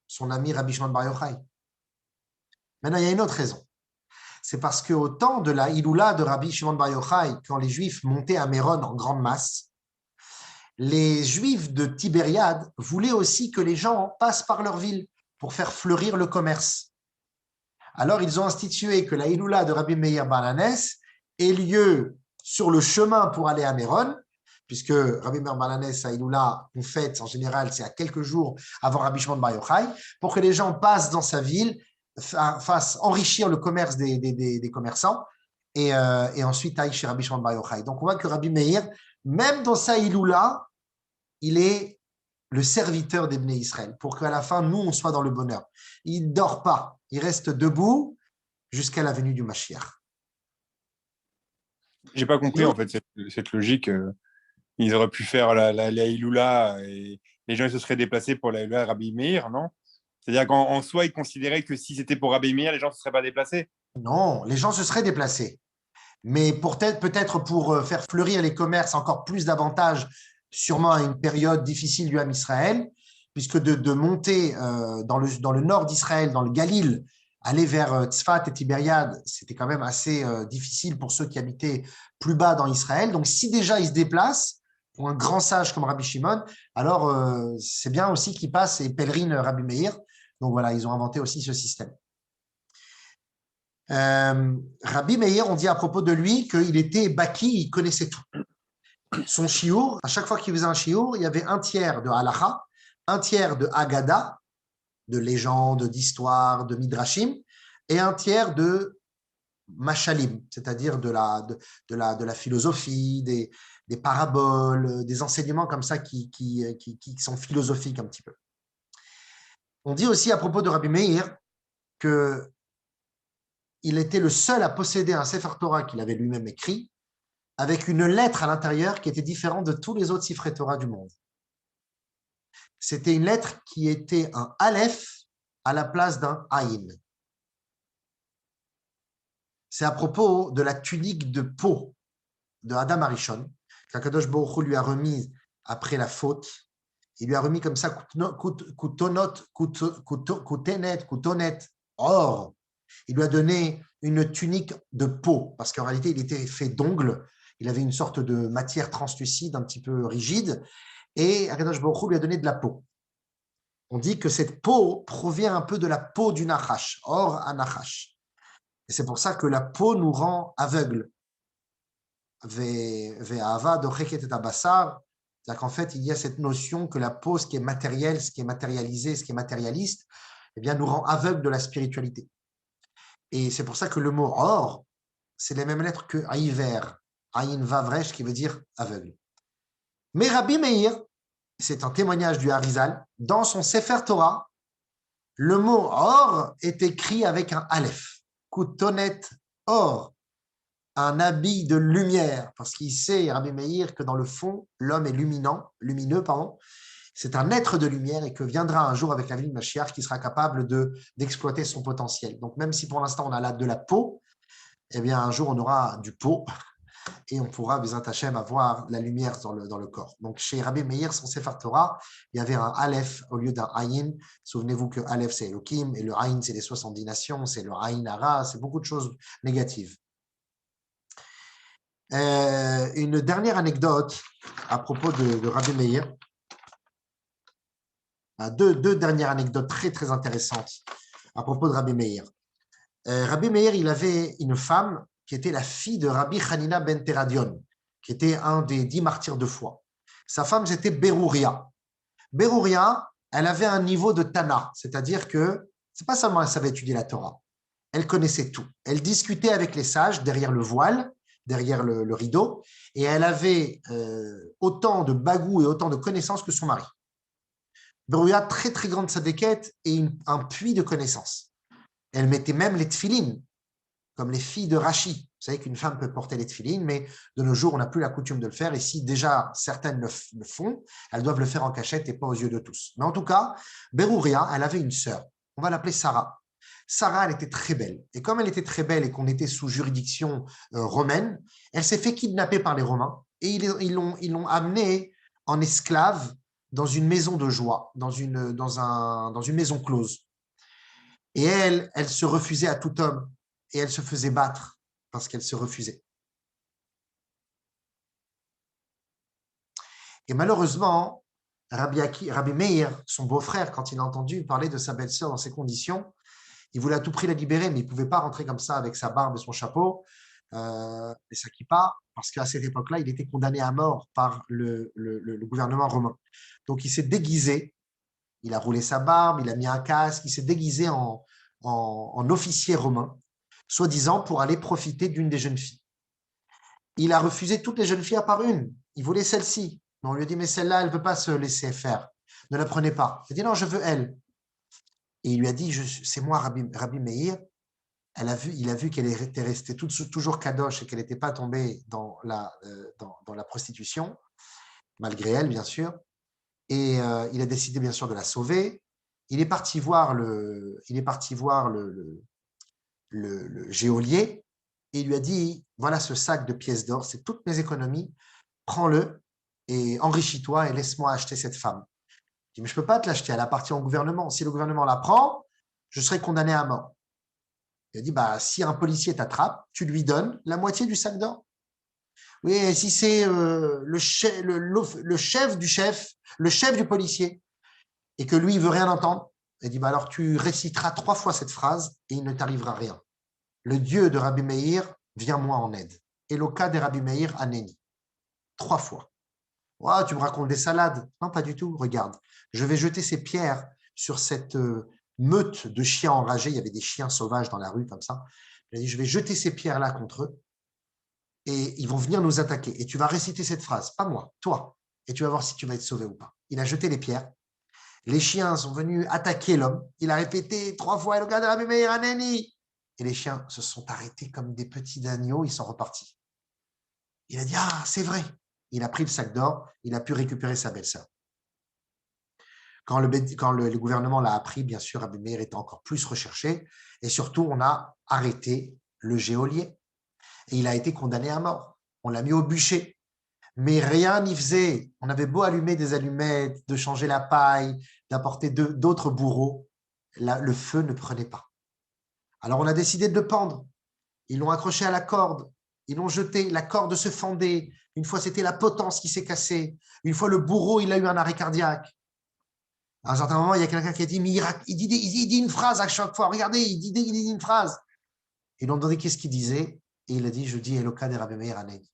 son ami Rabbi Shimon Bar Yochai. Maintenant, il y a une autre raison. C'est parce qu'au temps de la Iloula de Rabbi Shimon Bar Yochai, quand les Juifs montaient à Méron en grande masse, les Juifs de Tibériade voulaient aussi que les gens passent par leur ville pour faire fleurir le commerce. Alors, ils ont institué que la Iloula de Rabbi Meir Balanès ait lieu sur le chemin pour aller à Méron, puisque Rabbi Meir Balanès à Iloula, on fête en général, c'est à quelques jours avant Rabbi Shimon Bar Yochai, pour que les gens passent dans sa ville, fassent enrichir le commerce des commerçants, et ensuite aillent chez Rabbi Shimon Bar Yochai. Donc, on voit que Rabbi Meir, même dans sa Iloula, il est le serviteur des Bnei Israël, pour qu'à la fin, nous, on soit dans le bonheur. Il ne dort pas, il reste debout jusqu'à la venue du Mashiach. J'ai pas compris, en fait, cette logique. Ils auraient pu faire la Iloula et les gens ils se seraient déplacés pour la Iloula Rabbi Meir, non? C'est-à-dire qu'en soi, ils considéraient que si c'était pour Rabbi Meir, les gens ne se seraient pas déplacés? Non, les gens se seraient déplacés. Mais peut-être pour faire fleurir les commerces encore plus davantage, sûrement à une période difficile du Ham Israël, puisque de monter dans le nord d'Israël, dans le Galil, aller vers Tzfat et Tibériade, c'était quand même assez difficile pour ceux qui habitaient plus bas dans Israël. Donc, si déjà ils se déplacent, pour un grand sage comme Rabbi Shimon, alors c'est bien aussi qu'ils passent et pèlerinent Rabbi Meir. Donc voilà, ils ont inventé aussi ce système. Rabbi Meir, on dit à propos de lui qu'il était baki, il connaissait tout. Son chiour, à chaque fois qu'il faisait un chiour, il y avait un tiers de halacha, un tiers de Haggadah, de légende, d'histoire, de midrashim, et un tiers de mashalim, c'est-à-dire de la philosophie, des paraboles, des enseignements comme ça qui sont philosophiques un petit peu. On dit aussi à propos de Rabbi Meir que il était le seul à posséder un Sefer Torah qu'il avait lui-même écrit, avec une lettre à l'intérieur qui était différente de tous les autres Sifrei Torah du monde. C'était une lettre qui était un Aleph à la place d'un Aïn. C'est à propos de la tunique de peau de Adam Arishon, qu'Akadosh Baruch Hu lui a remise après la faute. Il lui a remis comme ça coutonet, or. Il lui a donné une tunique de peau, parce qu'en réalité, il était fait d'ongles. Il avait une sorte de matière translucide, un petit peu rigide, et Akadosh Baruch Hu lui a donné de la peau. On dit que cette peau provient un peu de la peau du Nachash, or à Nachash. Et c'est pour ça que la peau nous rend aveugles. C'est-à-dire qu'en fait, il y a cette notion que la peau, ce qui est matériel, ce qui est matérialisé, ce qui est matérialiste, eh bien, nous rend aveugles de la spiritualité. Et c'est pour ça que le mot or, c'est les mêmes lettres que Aïver, Aïn Vavresh, qui veut dire aveugle. Mais Rabbi Meir, c'est un témoignage du Harizal, dans son Sefer Torah, le mot or est écrit avec un Aleph, Kutonet or, un habit de lumière, parce qu'il sait, Rabbi Meir, que dans le fond, l'homme est lumineux, c'est un être de lumière et que viendra un jour avec la venue de Mashiach qui sera capable d'exploiter son potentiel. Donc même si pour l'instant on a de la peau, eh bien un jour on aura du pot et on pourra, Bezrat Hashem, avoir la lumière dans le corps. Donc chez Rabbi Meir, son Sefer Torah, il y avait un Aleph au lieu d'un Ayin. Souvenez-vous que Aleph c'est Elohim et le Ayin c'est les 70 nations, c'est le Ayin Hara, c'est beaucoup de choses négatives. Une dernière anecdote à propos de Rabbi Meir. Deux dernières anecdotes très, très intéressantes à propos de Rabbi Meir. Rabbi Meir, il avait une femme qui était la fille de Rabbi Hanina ben Teradion, qui était un des 10 martyrs de foi. Sa femme, c'était Berouria. Berouria, elle avait un niveau de Tana, c'est-à-dire que c'est pas seulement elle savait étudier la Torah, elle connaissait tout. Elle discutait avec les sages derrière le voile, derrière le rideau, et elle avait autant de bagou et autant de connaissances que son mari. Berouya, très très grande sadéquette et un puits de connaissances. Elle mettait même les tefilines, comme les filles de Rachi. Vous savez qu'une femme peut porter les tefilines, mais de nos jours, on n'a plus la coutume de le faire. Et si déjà certaines le font, elles doivent le faire en cachette et pas aux yeux de tous. Mais en tout cas, Berouria, elle avait une sœur. On va l'appeler Sarah. Sarah, elle était très belle. Et comme elle était très belle et qu'on était sous juridiction romaine, elle s'est fait kidnapper par les Romains et ils l'ont amenée en esclave dans une maison de joie, dans une maison close. Et elle se refusait à tout homme et elle se faisait battre parce qu'elle se refusait. Et malheureusement, Rabbi Meir, son beau-frère, quand il a entendu parler de sa belle-sœur dans ces conditions, il voulait à tout prix la libérer, mais il ne pouvait pas rentrer comme ça avec sa barbe et son chapeau et sa kippa, parce qu'à cette époque-là, il était condamné à mort par le gouvernement romain. Donc, il s'est déguisé, il a roulé sa barbe, il a mis un casque, il s'est déguisé en officier romain, soi-disant pour aller profiter d'une des jeunes filles. Il a refusé toutes les jeunes filles à part une. Il voulait celle-ci. Mais on lui a dit, mais celle-là, elle ne veut pas se laisser faire. Ne la prenez pas. Il a dit, non, je veux elle. Et il lui a dit, c'est moi, Rabbi Meir. Il a vu qu'elle était restée toujours kadosh et qu'elle n'était pas tombée dans la prostitution, malgré elle, bien sûr. Et il a décidé, bien sûr, de la sauver. Il est parti voir le geôlier et il lui a dit, voilà ce sac de pièces d'or, c'est toutes mes économies, prends-le et enrichis-toi et laisse-moi acheter cette femme. Il dit, mais je ne peux pas te l'acheter, elle appartient au gouvernement. Si le gouvernement la prend, je serai condamné à mort. Il a dit, si un policier t'attrape, tu lui donnes la moitié du sac d'or. Oui, et si c'est le chef du policier, et que lui, il veut rien entendre, il dit, alors tu réciteras 3 fois cette phrase et il ne t'arrivera rien. Le Dieu de Rabbi Meir, viens-moi en aide. Eloka de Rabbi Meir Aneni. 3 fois. Oh, tu me racontes des salades. Non, pas du tout. Regarde, je vais jeter ces pierres sur cette meute de chiens enragés. Il y avait des chiens sauvages dans la rue comme ça. Il a dit, je vais jeter ces pierres-là contre eux et ils vont venir nous attaquer. Et tu vas réciter cette phrase, pas moi, toi. Et tu vas voir si tu vas être sauvé ou pas. Il a jeté les pierres. Les chiens sont venus attaquer l'homme. Il a répété 3 fois, Eloka de Rabbi Meir Aneni. Et les chiens se sont arrêtés comme des petits agneaux, ils sont repartis. Il a dit, ah, c'est vrai. Il a pris le sac d'or, il a pu récupérer sa belle-sœur. Quand le gouvernement l'a appris, bien sûr, Rabbi Meir était encore plus recherché. Et surtout, on a arrêté le geôlier. Et il a été condamné à mort. On l'a mis au bûcher. Mais rien n'y faisait. On avait beau allumer des allumettes, de changer la paille, d'apporter d'autres bourreaux. Le feu ne prenait pas. Alors, on a décidé de le pendre. Ils l'ont accroché à la corde. Ils l'ont jeté. La corde se fendait. Une fois, c'était la potence qui s'est cassée. Une fois, le bourreau, il a eu un arrêt cardiaque. À un certain moment, il y a quelqu'un qui a dit, mais il dit une phrase à chaque fois. Regardez, il dit une phrase. Ils l'ont demandé qu'est-ce qu'il disait. Et il a dit, je dis Eloka de Rabbi Meir Haneni.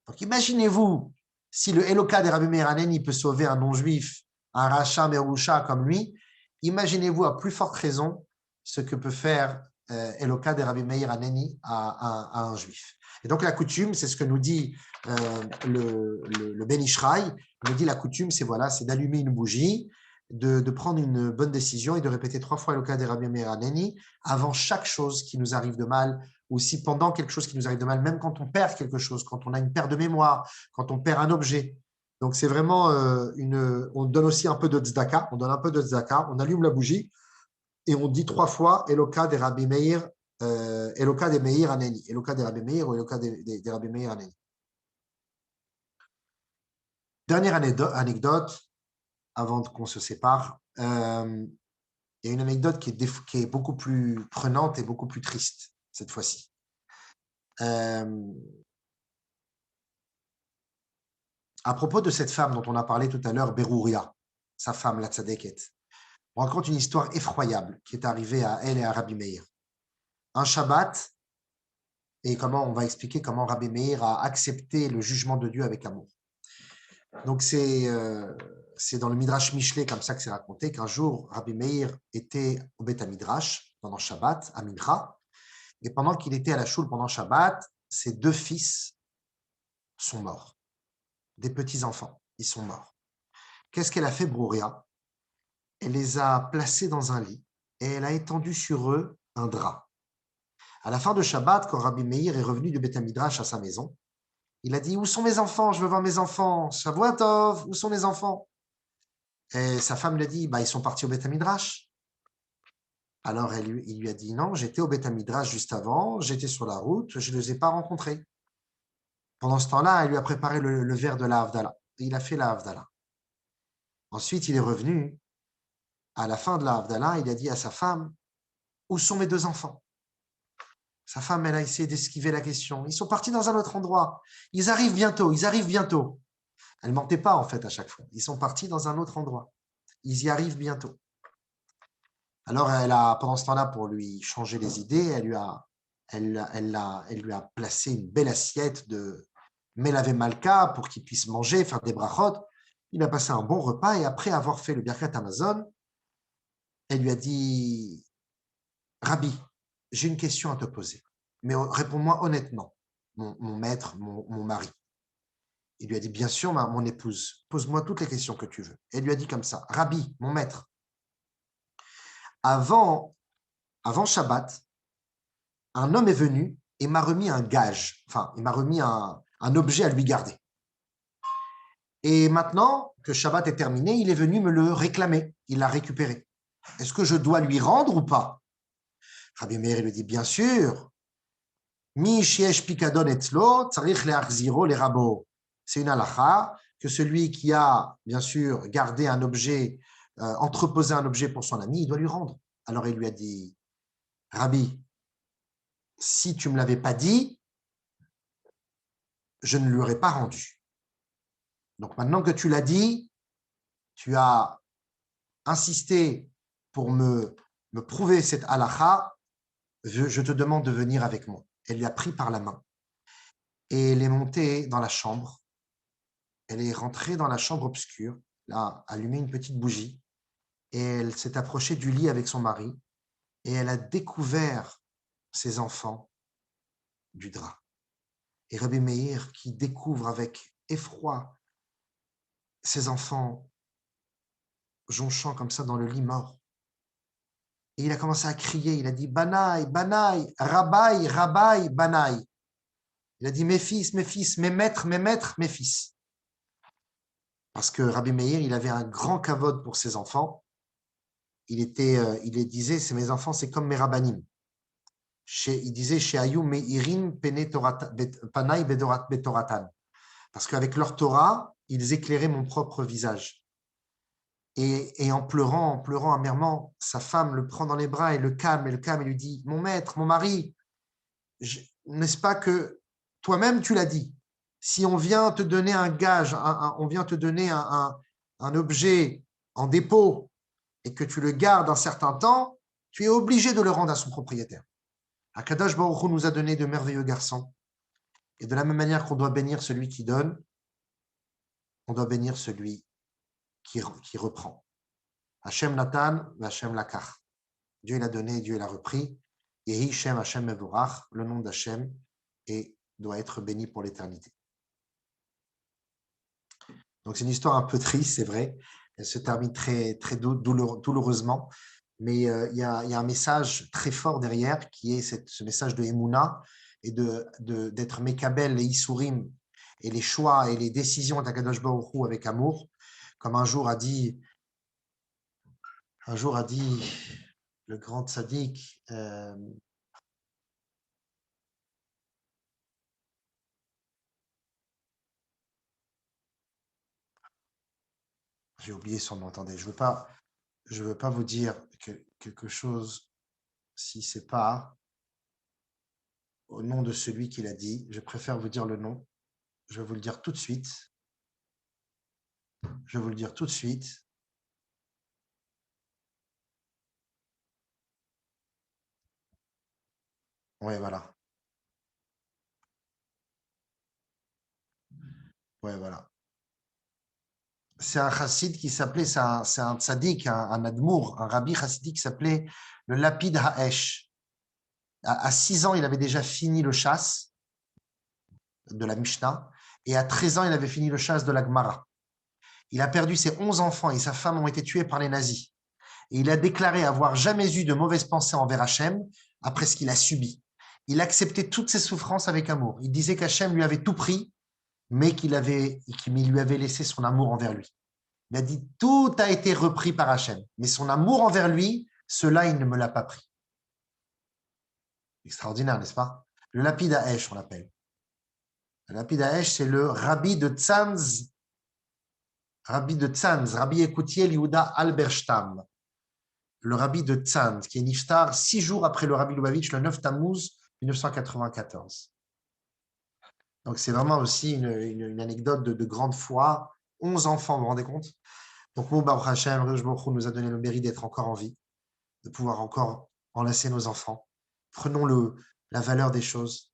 Donc imaginez-vous, si le Eloka de Rabbi Meir Haneni peut sauver un non-juif, un Racha Merusha comme lui, imaginez-vous à plus forte raison ce que peut faire Eloka de Rabbi Meir Haneni à un juif. Et donc la coutume, c'est ce que nous dit le Ben Ishraï, il nous dit la coutume, c'est voilà, c'est d'allumer une bougie, de prendre une bonne décision et de répéter 3 fois Eloka de Rabbi Meir Haneni avant chaque chose qui nous arrive de mal, ou si pendant quelque chose qui nous arrive de mal, même quand on perd quelque chose, quand on a une perte de mémoire, quand on perd un objet. Donc c'est vraiment on donne aussi un peu de tzedaka, on donne un peu de tzedaka, on allume la bougie et on dit 3 fois Eloka de Rabbi Meir, Eloka de Meir Haneni, Eloka de Rabbi Meir ou Eloka de Rabbi Meir Haneni. Dernière anecdote, avant qu'on se sépare, il y a une anecdote qui est beaucoup plus prenante et beaucoup plus triste cette fois-ci. À propos de cette femme dont on a parlé tout à l'heure, Berouria, sa femme, la Tzadeket, on raconte une histoire effroyable qui est arrivée à elle et à Rabbi Meir. Un Shabbat, et comment on va expliquer comment Rabbi Meir a accepté le jugement de Dieu avec amour. Donc c'est dans le Midrash Mishlei comme ça que c'est raconté qu'un jour Rabbi Meir était au Beth Midrash pendant Shabbat à Mincha, et pendant qu'il était à la choule pendant Shabbat, ses 2 fils sont morts, des petits enfants, ils sont morts. Qu'est-ce qu'elle a fait, Brouria? Elle les a placés dans un lit et elle a étendu sur eux un drap. À la fin de Shabbat, quand Rabbi Meir est revenu du Beth Midrash à sa maison, il a dit, où sont mes enfants? Je veux voir mes enfants. Shavua Tov, où sont mes enfants? Et sa femme lui a dit, bah, ils sont partis au Beth Midrash. Alors il lui a dit, non, j'étais au Beth Midrash juste avant, j'étais sur la route, je ne les ai pas rencontrés. Pendant ce temps-là, elle lui a préparé le verre de la Havdalah. Et il a fait la Havdalah. Ensuite, il est revenu. À la fin de la Havdalah, il a dit à sa femme, où sont mes 2 enfants? Sa femme, elle a essayé d'esquiver la question. Ils sont partis dans un autre endroit. Ils arrivent bientôt, ils arrivent bientôt. Elle ne mentait pas, en fait, à chaque fois. Ils sont partis dans un autre endroit. Ils y arrivent bientôt. Alors, pendant ce temps-là, pour lui changer les idées, elle lui a placé une belle assiette de Melavé Malka pour qu'il puisse manger, faire des brachot. Il a passé un bon repas et après avoir fait le Birkat Amazon, elle lui a dit, Rabbi, j'ai une question à te poser, mais réponds-moi honnêtement, mon maître, mon mari. Il lui a dit, bien sûr, mon épouse, pose-moi toutes les questions que tu veux. Elle lui a dit comme ça, Rabbi, mon maître, avant Shabbat, un homme est venu et m'a remis un gage, enfin, il m'a remis un objet à lui garder. Et maintenant que Shabbat est terminé, il est venu me le réclamer, il l'a récupéré. Est-ce que je dois lui rendre ou pas? Rabbi Meir lui dit, bien sûr. Mi sheyesh pikadon etzlo, tzarich leachziro les rabbos. C'est une halakha que celui qui a, bien sûr, gardé un objet, entreposé un objet pour son ami, il doit lui rendre. Alors il lui a dit, Rabbi, si tu ne me l'avais pas dit, je ne lui aurais pas rendu. Donc maintenant que tu l'as dit, tu as insisté pour me prouver cette halakha, je te demande de venir avec moi. Elle lui a pris par la main et elle est montée dans la chambre. Elle est rentrée dans la chambre obscure, là, allumé une petite bougie, et elle s'est approchée du lit avec son mari, et elle a découvert ses enfants du drap. Et Rabbi Meir, qui découvre avec effroi ses enfants jonchant comme ça dans le lit mort. Et il a commencé à crier, il a dit « Banaï, Banaï, Rabbaï, Rabbaï, Banaï ». Il a dit mes fils, mes maîtres, mes fils. Parce que Rabbi Meir, il avait un grand kavod pour ses enfants. Il disait, c'est mes enfants, c'est comme mes rabbanim. Il disait chez Ayou Meirin Panay Betoratan. Parce qu'avec leur Torah, ils éclairaient mon propre visage. Et en pleurant amèrement, sa femme le prend dans les bras et le calme et lui dit, mon maître, mon mari, n'est-ce pas que toi-même tu l'as dit, si on vient te donner un gage, on vient te donner un objet en dépôt et que tu le gardes un certain temps, tu es obligé de le rendre à son propriétaire. Akadosh Baruch Hu nous a donné de merveilleux garçons. Et de la même manière qu'on doit bénir celui qui donne, on doit bénir celui qui reprend. Hashem Natan, Hashem Lakach. Dieu l'a donné, Dieu l'a repris. Yehi Shem Hashem Mevorach, le nom d'Hashem, et doit être béni pour l'éternité. Donc c'est une histoire un peu triste, c'est vrai. Elle se termine très, très douloureusement, mais il y a un message très fort derrière qui est ce message de Emouna et d'être Mekabel, les Isurim et les choix et les décisions d'Akadosh Baruch Hu avec amour, comme un jour a dit le grand tzaddik, j'ai oublié son nom, attendez, je veux pas vous dire quelque chose si c'est pas au nom de celui qui l'a dit. Je préfère vous dire le nom. Je vais vous le dire tout de suite. Ouais, voilà. Ouais, voilà. C'est un chassid qui s'appelait, c'est un tzaddik, un admour, un rabbi chassidique qui s'appelait le Lapid Ha'esh. À 6 ans, il avait déjà fini le chasse de la Mishnah, et à 13 ans, il avait fini le chasse de la Gemara. Il a perdu ses 11 enfants et sa femme ont été tués par les nazis. Et il a déclaré avoir jamais eu de mauvaises pensées envers Hachem après ce qu'il a subi. Il acceptait toutes ses souffrances avec amour. Il disait qu'Hachem lui avait tout pris, mais qu'il lui avait laissé son amour envers lui. Il a dit, tout a été repris par Hachem, mais son amour envers lui, cela, il ne me l'a pas pris. Extraordinaire, n'est-ce pas? Le Lapid Ha'esh, on l'appelle. Le Lapid Ha'esh, c'est le rabbi de Tzanz, Rabbi Écoutier Yehuda Alberstam, le rabbi de Tzanz, qui est niftar 6 jours après le rabbi Lubavitch, le 9 Tammuz 1994. Donc, c'est vraiment aussi une anecdote de grande foi. 11 enfants, vous vous rendez compte? Donc, Baruch Hashem, nous a donné le mérite d'être encore en vie, de pouvoir encore enlacer nos enfants. Prenons la valeur des choses.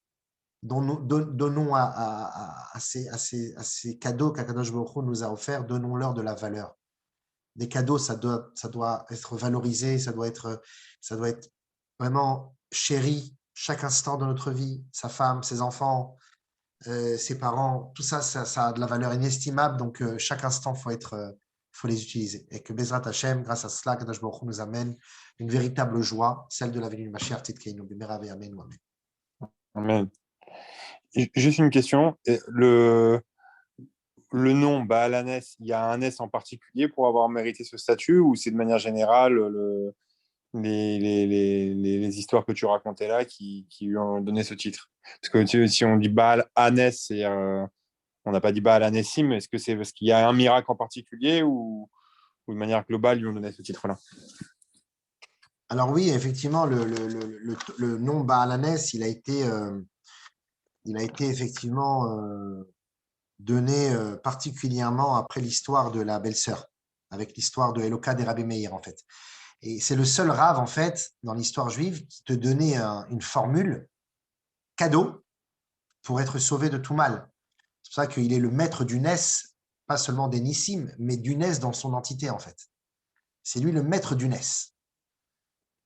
Donnons à ces cadeaux qu'Akadosh Baruch Hu nous a offerts, donnons-leur de la valeur. Des cadeaux, ça doit être valorisé, ça doit être vraiment chéri chaque instant de notre vie, sa femme, ses enfants, ses parents, tout ça, ça a de la valeur inestimable. Donc, chaque instant, faut les utiliser. Et que Bezrat Hashem, grâce à cela, Kadosh Baruch Hu nous amène une véritable joie, celle de la venue du Mashiach Tzidkeinu, B'mera v'yameinu, amen. Amen. Juste une question. Le nom Baal HaNes, il y a un S en particulier pour avoir mérité ce statut ou c'est de manière générale les histoires que tu racontais là qui lui ont donné ce titre? Parce que si on dit Baal HaNes, on n'a pas dit Baal HaNesim, est-ce que c'est parce qu'il y a un miracle en particulier ou de manière globale, ils lui ont donné ce titre-là? Alors oui, effectivement, le nom Baal HaNes, il a été effectivement donné particulièrement après l'histoire de la belle-sœur, avec l'histoire de Eloka des Rabbi Meir, en fait. Et c'est le seul rave, en fait, dans l'histoire juive, qui te donnait une formule cadeau pour être sauvé de tout mal. C'est pour ça qu'il est le maître du Nes, pas seulement des Nissim, mais du Nes dans son entité, en fait. C'est lui le maître du Nes.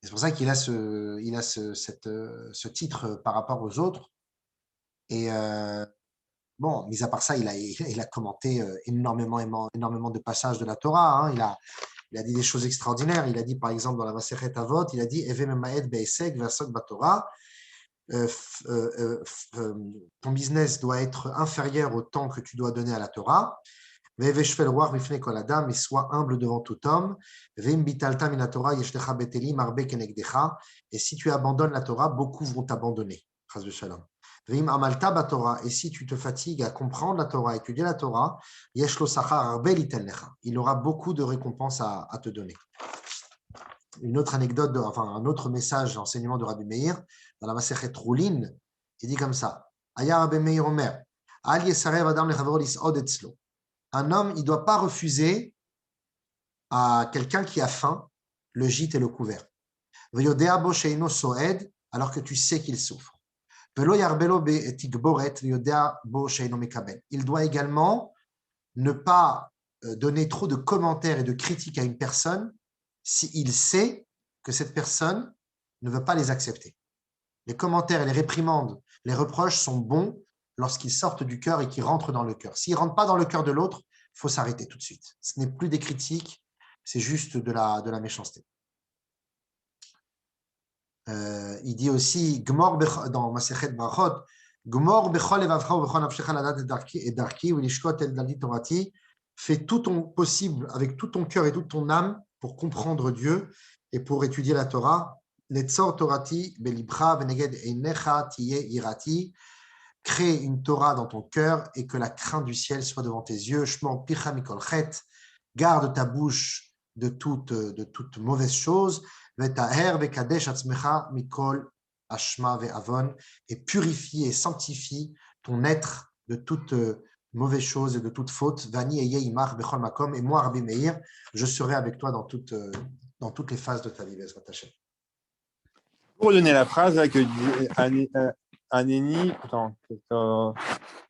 C'est pour ça qu'il a ce titre par rapport aux autres. Et bon, mis à part ça, il a commenté énormément de passages de la Torah. Hein. Il a dit des choses extraordinaires. Il a dit, par exemple, dans la Masechet Avot, il a dit « Eve memaed be'eseg ve'asok b'Torah » ton business doit être inférieur au temps que tu dois donner à la Torah. Mais sois humble devant tout homme. Et si tu abandonnes la Torah, beaucoup vont t'abandonner. Et si tu te fatigues à comprendre la Torah, à étudier la Torah, il aura beaucoup de récompenses à te donner. Une autre anecdote, un autre message, enseignement de Rabbi Meir, dans la Masechet Roulin, il dit comme ça. Aya Rabbi Meir Omer, Al Yesarev Adam lechavro lis'od etzlo. Un homme, il ne doit pas refuser à quelqu'un qui a faim le gîte et le couvert. Veyodea bo sheino soed, alors que tu sais qu'il souffre. Velo yarbelo be'tikboret veyodea bo sheino mekabel. Il doit également ne pas donner trop de commentaires et de critiques à une personne s'il sait que cette personne ne veut pas les accepter. Les commentaires et les réprimandes, les reproches sont bons lorsqu'ils sortent du cœur et qu'ils rentrent dans le cœur. S'ils ne rentrent pas dans le cœur de l'autre, il faut s'arrêter tout de suite. Ce n'est plus des critiques, c'est juste de la méchanceté. Il dit aussi, dans Masechet Brachot, Gmor bechol levavcha ubechol nafshecha ladat et darki ulishkot el dalit torati. Fais tout ton possible avec tout ton cœur et toute ton âme pour comprendre Dieu et pour étudier la Torah. Netzor torati belibcha veneged einecha tiye irati. Crée une Torah dans ton cœur et que la crainte du ciel soit devant tes yeux. Shmor picha mikol chet. Garde ta bouche de toute mauvaise chose. Vetaher vekadesh atzmecha mikol ashma ve'avon. Et purifie et sanctifie ton être de toute mauvaise chose et de toute faute. Vani eye imach bechol makom. Et moi, Rabbi Meir, je serai avec toi dans toutes les phases de ta vie. Bezrat Hashem. Pour donner la phrase là, que Aneni,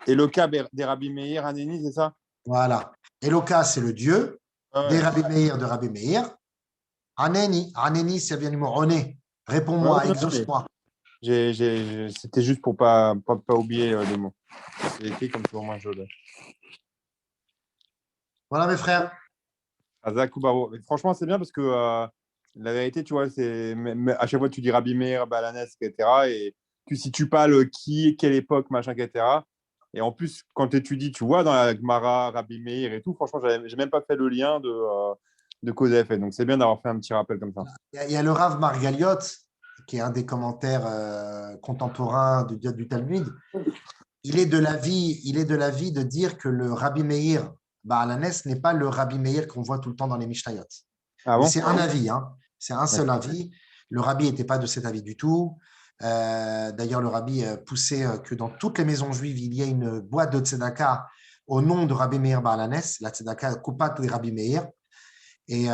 Eloka des Rabbi Meir, Aneni, c'est ça? Voilà. Eloka, c'est le Dieu. Ouais. Des Rabbi Meir, de Rabbi Meir. Aneni, ça vient du mot oné. Réponds-moi, exauce-moi. C'était juste pour pas oublier les mots. C'est écrit comme pour moi, Joël. Voilà, mes frères. Azak ou Baro. Franchement, c'est bien parce que la vérité, tu vois, c'est à chaque fois tu dis Rabbi Meir, Balanes, etc. Et tu situes pas le qui, quelle époque, machin, etc. Et en plus, quand tu étudies, tu vois, dans la Gemara, Rabbi Meir et tout, franchement, j'ai même pas fait le lien de cause à effet. Donc, c'est bien d'avoir fait un petit rappel comme ça. Il y a le Rav Margaliot, qui est un des commentaires contemporains du Talmud. Il est de l'avis de dire que le Rabbi Meir Baalanes n'est pas le Rabbi Meir qu'on voit tout le temps dans les Mishnayot. Ah bon? C'est un avis, hein. C'est un seul avis. Le Rabbi n'était pas de cet avis du tout. D'ailleurs, le Rabbi poussait que dans toutes les maisons juives, il y ait une boîte de tzedaka au nom de Rabbi Meir Baalanes, la tzedaka Kupat de Rabbi Meir. Et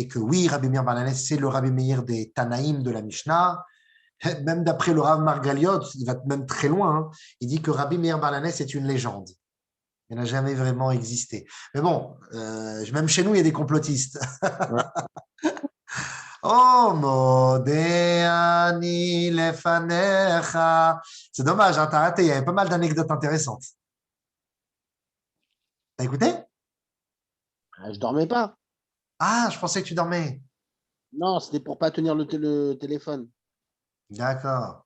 que oui, Rabbi Meir Baalanes, c'est le Rabbi Meir des Tanaïm de la Mishnah. Même d'après le Rav Margaliot, il va même très loin. Hein. Il dit que Rabbi Meir Baalanes est une légende. Il n'a jamais vraiment existé. Mais bon, même chez nous, il y a des complotistes. Ouais. Oh, modéani lefanecha. C'est dommage, hein, t'as raté. Il y avait pas mal d'anecdotes intéressantes. T'as écouté? Je dormais pas. Ah, je pensais que tu dormais. Non, c'était pour pas tenir le téléphone. D'accord.